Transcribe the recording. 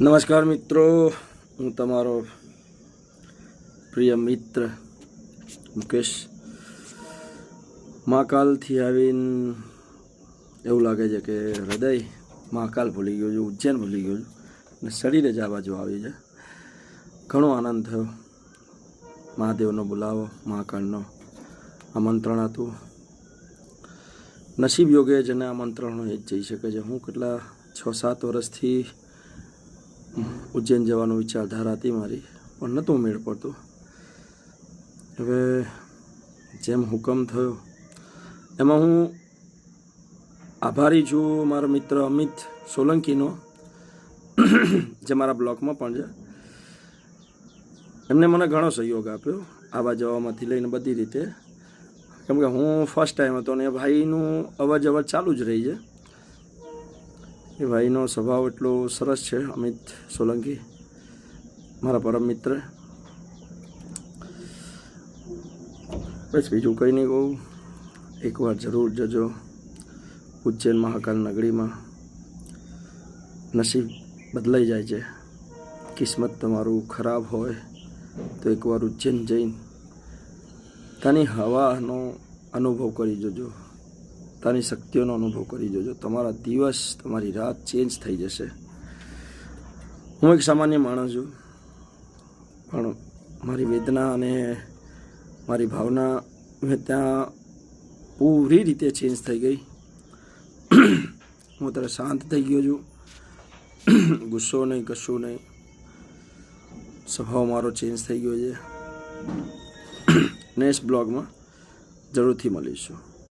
નમસ્કાર મિત્રો, હું તમારો પ્રિય મિત્ર મુકેશ. મહાકાલથી આવીને એવું લાગે છે કે હૃદય મહાકાલ ભૂલી ગયું છું, ઉજ્જૈન ભૂલી ગયું છું અને શરીરે જ આ બાજુ આવી છે. ઘણો આનંદ થયો. મહાદેવનો બોલાવો, મહાકાળનો આમંત્રણ હતું. નસીબ યોગે જેને આમંત્રણ એ જ જઈ શકે છે. હું કેટલા 6-7 વર્ષથી ઉજ્જૈન જવાનો વિચારધારા હતી મારી, પણ નહોતું મેળ પડતું. હવે જેમ હુકમ થયો એમાં હું આભારી છું મારા મિત્ર અમિત સોલંકીનો, જે મારા બ્લોગમાં પણ છે. એમને મને ઘણો સહયોગ આપ્યો આવવા જવામાંથી લઈને બધી રીતે, કેમ કે હું ફર્સ્ટ ટાઈમ હતો ને ભાઈનું અવર જવર ચાલુ જ રહી છે. એ ભાઈનો સ્વભાવ એટલો સરસ છે, અમિત સોલંકી, મારા પરમ મિત્ર. બસ બીજું કંઈ નહીં કહું. એકવાર જરૂર જજો ઉજ્જૈન મહાકાલ નગરીમાં. નસીબ બદલાઈ જાય છે. કિસ્મત તમારું ખરાબ હોય તો એકવાર ઉજ્જૈન જઈને ત્યાંની હવાનો અનુભવ કરી જોજો, તારી શક્તિઓનો અનુભવ કરી જોજો. તમારા દિવસ, તમારી રાત ચેન્જ થઈ જશે. હું એક સામાન્ય માણસ છું, પણ મારી વેદના અને મારી ભાવના મેં ત્યાં પૂરી રીતે ચેન્જ થઈ ગઈ. હું અત્યારે શાંત થઈ ગયો છું. ગુસ્સો નહીં, કશું નહીં. સ્વભાવ મારો ચેન્જ થઈ ગયો છે. નેક્સ્ટ બ્લોગમાં જરૂરથી મળીશું.